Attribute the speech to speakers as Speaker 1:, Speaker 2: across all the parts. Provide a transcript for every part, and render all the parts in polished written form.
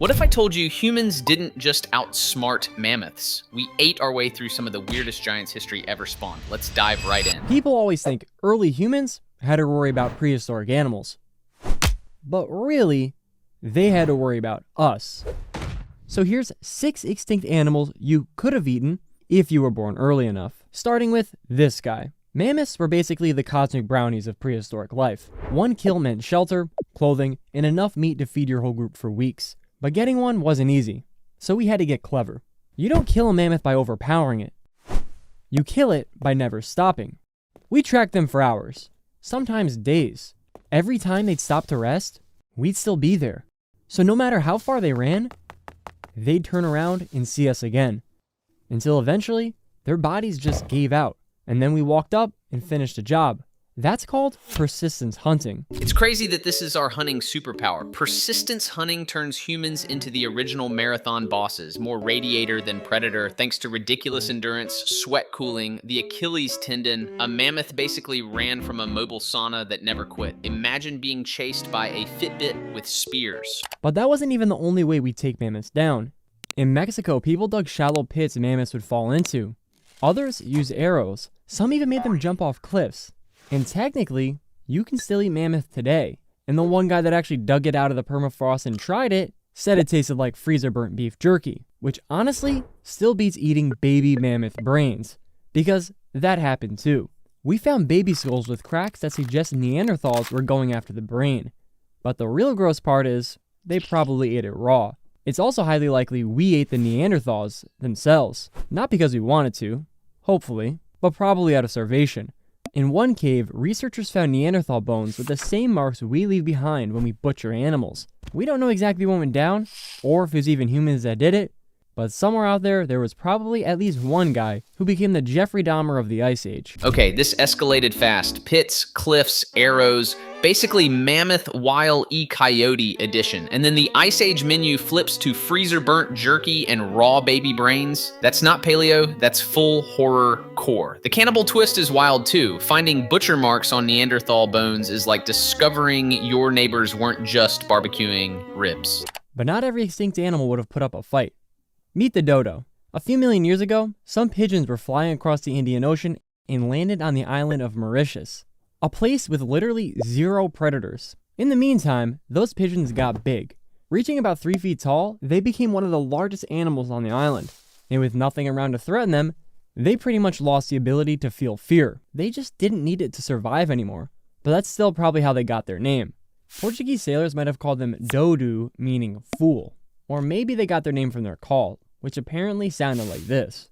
Speaker 1: What if I told you humans didn't just outsmart mammoths? We ate our way through some of the weirdest giants history ever spawned. Let's dive right in.
Speaker 2: People always think early humans had to worry about prehistoric animals. But really, they had to worry about us. So here's 6 extinct animals you could have eaten if you were born early enough. Starting with this guy. Mammoths were basically the cosmic brownies of prehistoric life. One kill meant shelter, clothing, and enough meat to feed your whole group for weeks. But getting one wasn't easy, so we had to get clever. You don't kill a mammoth by overpowering it. You kill it by never stopping. We tracked them for hours, sometimes days. Every time they'd stop to rest, we'd still be there. So no matter how far they ran, they'd turn around and see us again. Until eventually, their bodies just gave out, and then we walked up and finished the job. That's called persistence hunting.
Speaker 1: It's crazy that this is our hunting superpower. Persistence hunting turns humans into the original marathon bosses, more radiator than predator, thanks to ridiculous endurance, sweat cooling, the Achilles tendon. A mammoth basically ran from a mobile sauna that never quit. Imagine being chased by a Fitbit with spears.
Speaker 2: But that wasn't even the only way we take mammoths down. In Mexico, people dug shallow pits mammoths would fall into. Others used arrows. Some even made them jump off cliffs. And technically, you can still eat mammoth today. And the one guy that actually dug it out of the permafrost and tried it said it tasted like freezer burnt beef jerky, which honestly still beats eating baby mammoth brains, because that happened too. We found baby skulls with cracks that suggest Neanderthals were going after the brain. But the real gross part is, they probably ate it raw. It's also highly likely we ate the Neanderthals themselves, not because we wanted to, hopefully, but probably out of starvation. In one cave, researchers found Neanderthal bones with the same marks we leave behind when we butcher animals. We don't know exactly what went down, or if it was even humans that did it, but somewhere out there was probably at least one guy who became the Jeffrey Dahmer of the Ice Age.
Speaker 1: Okay, this escalated fast. Pits, cliffs, arrows, basically Mammoth Wile E. Coyote edition. And then the Ice Age menu flips to freezer burnt jerky and raw baby brains. That's not paleo, that's full horror core. The cannibal twist is wild too. Finding butcher marks on Neanderthal bones is like discovering your neighbors weren't just barbecuing ribs.
Speaker 2: But not every extinct animal would have put up a fight. Meet the dodo. A few million years ago, some pigeons were flying across the Indian Ocean and landed on the island of Mauritius, a place with literally 0 predators. In the meantime, those pigeons got big. Reaching about 3 feet tall, they became one of the largest animals on the island. And with nothing around to threaten them, they pretty much lost the ability to feel fear. They just didn't need it to survive anymore. But that's still probably how they got their name. Portuguese sailors might have called them dodo, meaning fool. Or maybe they got their name from their call, which apparently sounded like this.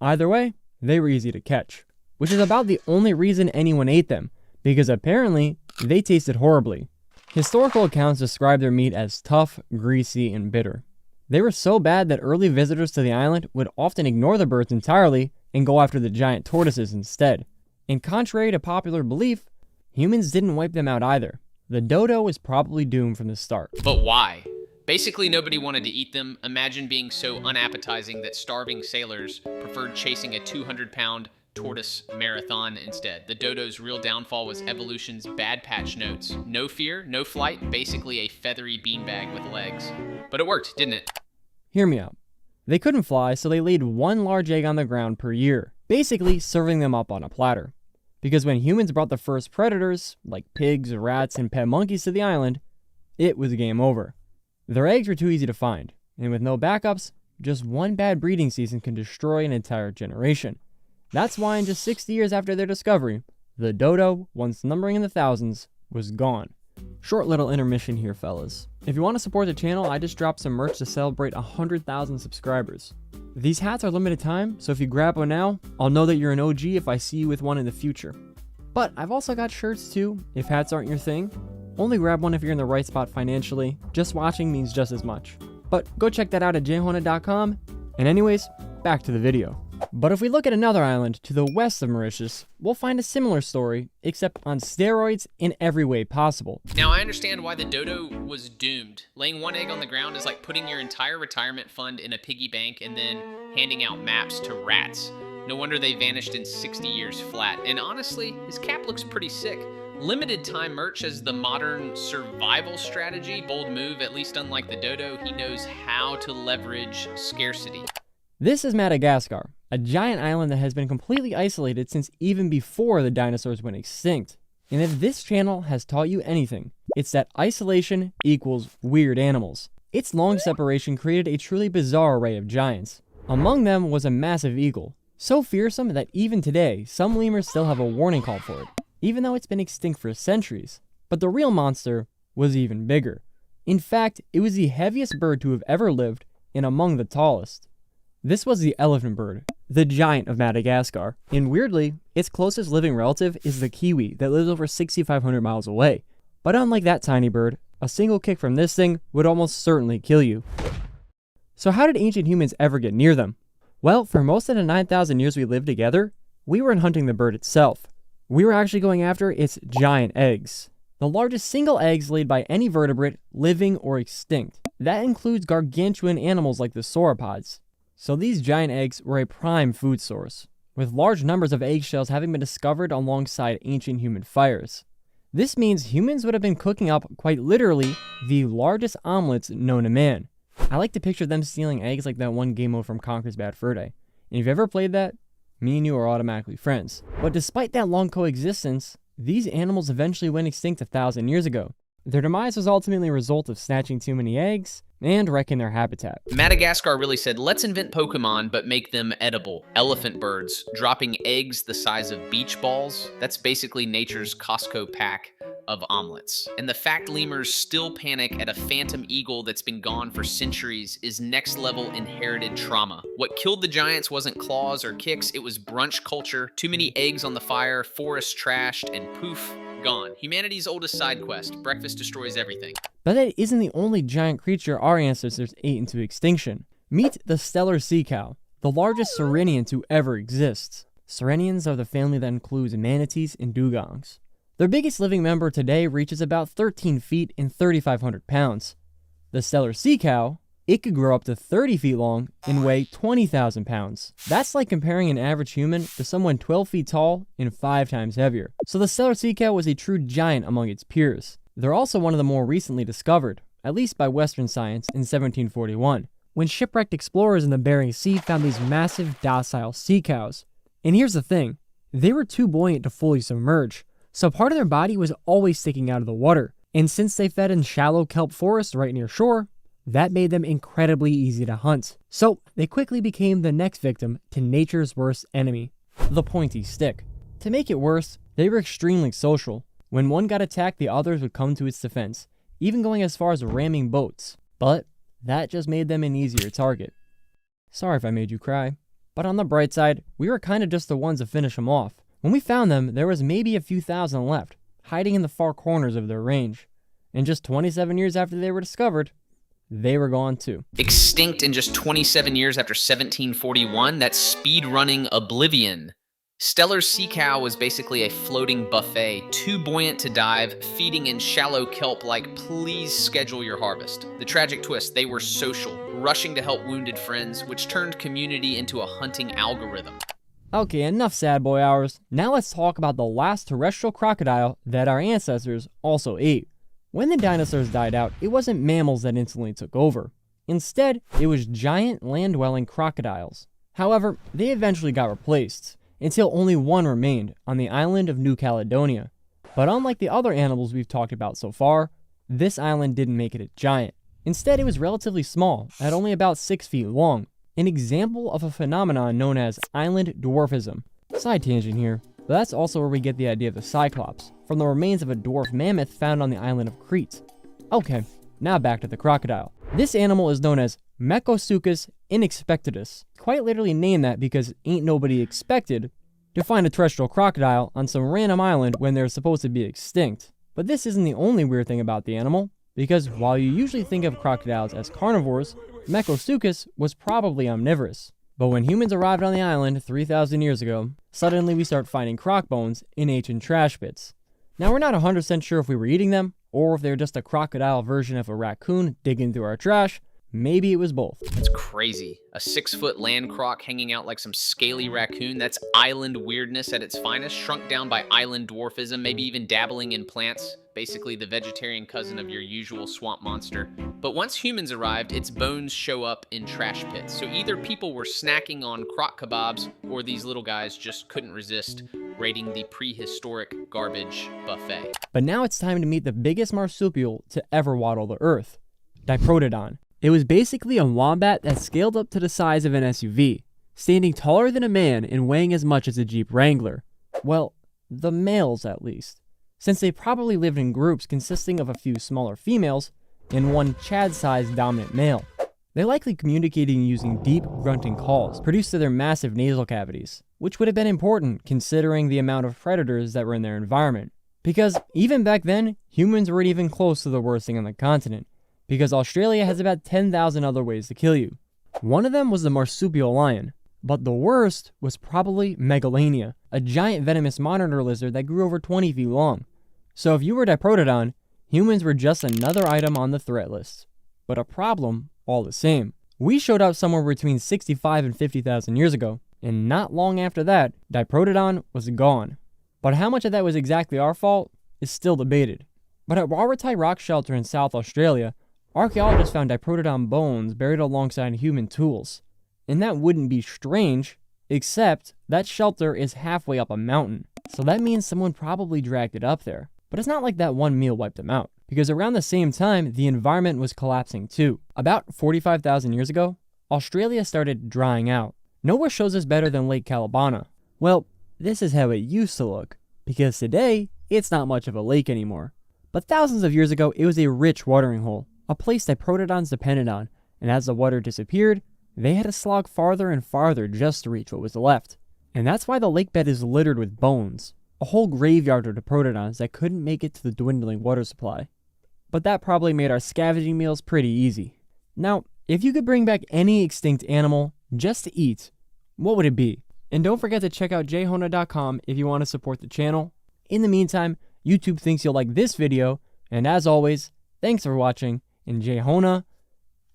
Speaker 2: Either way, they were easy to catch, which is about the only reason anyone ate them, because apparently they tasted horribly. Historical accounts describe their meat as tough, greasy, and bitter. They were so bad that early visitors to the island would often ignore the birds entirely and go after the giant tortoises instead. And contrary to popular belief, humans didn't wipe them out either. The dodo was probably doomed from the start.
Speaker 1: But why? Basically, nobody wanted to eat them. Imagine being so unappetizing that starving sailors preferred chasing a 200-pound tortoise marathon instead. The dodo's real downfall was evolution's bad patch notes. No fear, no flight, basically a feathery beanbag with legs. But it worked, didn't it?
Speaker 2: Hear me out. They couldn't fly, so they laid 1 large egg on the ground per year, basically serving them up on a platter. Because when humans brought the first predators, like pigs, rats, and pet monkeys to the island, it was game over. Their eggs were too easy to find, and with no backups, just one bad breeding season can destroy an entire generation. That's why in just 60 years after their discovery, the dodo, once numbering in the thousands, was gone. Short little intermission here, fellas. If you want to support the channel, I just dropped some merch to celebrate 100,000 subscribers. These hats are limited time, so if you grab one now, I'll know that you're an OG if I see you with one in the future. But I've also got shirts too, if hats aren't your thing. Only grab one if you're in the right spot financially. Just watching means just as much. But go check that out at jhaunted.com. And anyways, back to the video. But if we look at another island to the west of Mauritius, we'll find a similar story, except on steroids in every way possible.
Speaker 1: Now, I understand why the dodo was doomed. Laying 1 egg on the ground is like putting your entire retirement fund in a piggy bank and then handing out maps to rats. No wonder they vanished in 60 years flat. And honestly, his cap looks pretty sick. Limited time merch as the modern survival strategy. Bold move, at least unlike the dodo, he knows how to leverage scarcity.
Speaker 2: This is Madagascar, a giant island that has been completely isolated since even before the dinosaurs went extinct. And if this channel has taught you anything, it's that isolation equals weird animals. Its long separation created a truly bizarre array of giants. Among them was a massive eagle, so fearsome that even today, some lemurs still have a warning call for it, even though it's been extinct for centuries. But the real monster was even bigger. In fact, it was the heaviest bird to have ever lived and among the tallest. This was the elephant bird, the giant of Madagascar. And weirdly, its closest living relative is the kiwi that lives over 6,500 miles away. But unlike that tiny bird, a single kick from this thing would almost certainly kill you. So how did ancient humans ever get near them? Well, for most of the 9,000 years we lived together, we weren't hunting the bird itself. We were actually going after its giant eggs. The largest single eggs laid by any vertebrate, living or extinct. That includes gargantuan animals like the sauropods. So these giant eggs were a prime food source, with large numbers of eggshells having been discovered alongside ancient human fires. This means humans would have been cooking up, quite literally, the largest omelets known to man. I like to picture them stealing eggs like that one game mode from Conker's Bad Fur Day. And if you ever played that, me and you are automatically friends. But despite that long coexistence, these animals eventually went extinct 1,000 years ago. Their demise was ultimately a result of snatching too many eggs and wrecking their habitat.
Speaker 1: Madagascar really said, let's invent Pokemon, but make them edible. Elephant birds, dropping eggs the size of beach balls. That's basically nature's Costco pack of omelets. And the fact lemurs still panic at a phantom eagle that's been gone for centuries is next level inherited trauma. What killed the giants wasn't claws or kicks, it was brunch culture, too many eggs on the fire, forests trashed, and poof, gone. Humanity's oldest side quest, breakfast destroys everything.
Speaker 2: But that isn't the only giant creature our ancestors ate into extinction. Meet the stellar sea cow, the largest saurian to ever exist. Saurians are the family that includes manatees and dugongs. Their biggest living member today reaches about 13 feet and 3,500 pounds. The stellar sea cow, it could grow up to 30 feet long and weigh 20,000 pounds. That's like comparing an average human to someone 12 feet tall and 5 times heavier. So the stellar sea cow was a true giant among its peers. They're also one of the more recently discovered, at least by Western science, in 1741, when shipwrecked explorers in the Bering Sea found these massive docile sea cows. And here's the thing, they were too buoyant to fully submerge, so part of their body was always sticking out of the water. And since they fed in shallow kelp forests right near shore, that made them incredibly easy to hunt. So they quickly became the next victim to nature's worst enemy, the pointy stick. To make it worse, they were extremely social. When one got attacked, the others would come to its defense, even going as far as ramming boats. But that just made them an easier target. Sorry if I made you cry. But on the bright side, we were kind of just the ones to finish them off. When we found them, there was maybe a few thousand left, hiding in the far corners of their range. And just 27 years after they were discovered, they were gone too.
Speaker 1: Extinct in just 27 years after 1741, that's speed-running oblivion. Stellar sea cow was basically a floating buffet, too buoyant to dive, feeding in shallow kelp like, please schedule your harvest. The tragic twist, they were social, rushing to help wounded friends, which turned community into a hunting algorithm.
Speaker 2: Okay, enough sad boy hours. Now let's talk about the last terrestrial crocodile that our ancestors also ate. When the dinosaurs died out, it wasn't mammals that instantly took over. Instead, it was giant land-dwelling crocodiles. However, they eventually got replaced, until only one remained on the island of New Caledonia. But unlike the other animals we've talked about so far, this island didn't make it a giant. Instead, it was relatively small, at only about 6 feet long, an example of a phenomenon known as island dwarfism. Side tangent here, but that's also where we get the idea of the Cyclops, from the remains of a dwarf mammoth found on the island of Crete. Okay, now back to the crocodile. This animal is known as Mechosuchus inexpectedus, quite literally named that because ain't nobody expected to find a terrestrial crocodile on some random island when they're supposed to be extinct. But this isn't the only weird thing about the animal, because while you usually think of crocodiles as carnivores, Mechosuchus was probably omnivorous. But when humans arrived on the island 3,000 years ago, suddenly we start finding croc bones in ancient trash pits. Now we're not 100% sure if we were eating them, or if they were just a crocodile version of a raccoon digging through our trash. maybe it was both.
Speaker 1: That's crazy. A 6-foot land croc hanging out like some scaly raccoon. That's island weirdness at its finest, shrunk down by island dwarfism, maybe even dabbling in plants. Basically the vegetarian cousin of your usual swamp monster. But once humans arrived, its bones show up in trash pits. So either people were snacking on croc kebabs, or these little guys just couldn't resist raiding the prehistoric garbage buffet.
Speaker 2: But now it's time to meet the biggest marsupial to ever waddle the earth, Diprotodon. It was basically a wombat that scaled up to the size of an SUV, standing taller than a man and weighing as much as a Jeep Wrangler. Well, the males at least, since they probably lived in groups consisting of a few smaller females and one Chad-sized dominant male. They likely communicated using deep, grunting calls produced through their massive nasal cavities, which would have been important considering the amount of predators that were in their environment. Because even back then, humans weren't even close to the worst thing on the continent, because Australia has about 10,000 other ways to kill you. One of them was the marsupial lion, but the worst was probably Megalania, a giant venomous monitor lizard that grew over 20 feet long. So if you were Diprotodon, humans were just another item on the threat list. But a problem all the same. We showed up somewhere between 65 and 50,000 years ago, and not long after that, Diprotodon was gone. But how much of that was exactly our fault is still debated. But at Wawatai Rock Shelter in South Australia, archaeologists found Diprotodon bones buried alongside human tools. And that wouldn't be strange, except that shelter is halfway up a mountain. So that means someone probably dragged it up there. But it's not like that one meal wiped them out, because around the same time, the environment was collapsing too. About 45,000 years ago, Australia started drying out. Nowhere shows this better than Lake Calabana. Well, this is how it used to look, because today, it's not much of a lake anymore. But thousands of years ago, it was a rich watering hole, a place that Diprotodons depended on, and as the water disappeared, they had to slog farther and farther just to reach what was left. And that's why the lake bed is littered with bones, a whole graveyard of Diprotodons that couldn't make it to the dwindling water supply. But that probably made our scavenging meals pretty easy. Now, if you could bring back any extinct animal just to eat, what would it be? And don't forget to check out jhona.com if you want to support the channel. In the meantime, YouTube thinks you'll like this video, and as always, thanks for watching, and jhona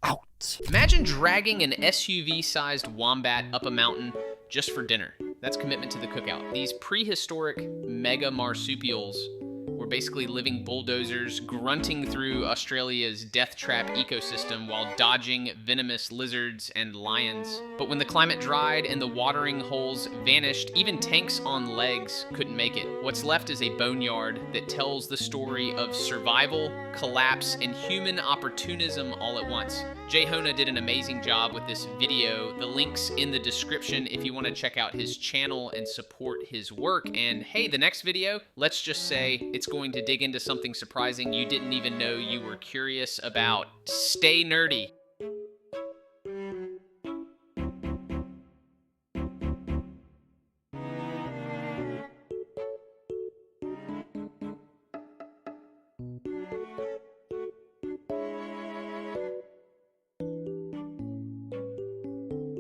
Speaker 2: out.
Speaker 1: Imagine dragging an SUV-sized wombat up a mountain just for dinner. That's commitment to the cookout. These prehistoric mega marsupials were basically living bulldozers grunting through Australia's death trap ecosystem while dodging venomous lizards and lions. But when the climate dried and the watering holes vanished, even tanks on legs couldn't make it. What's left is a boneyard that tells the story of survival, collapse, and human opportunism all at once. jhona did an amazing job with this video. The link's in the description if you want to check out his channel and support his work. And hey, the next video, let's just say it's going to dig into something surprising you didn't even know you were curious about. Stay nerdy.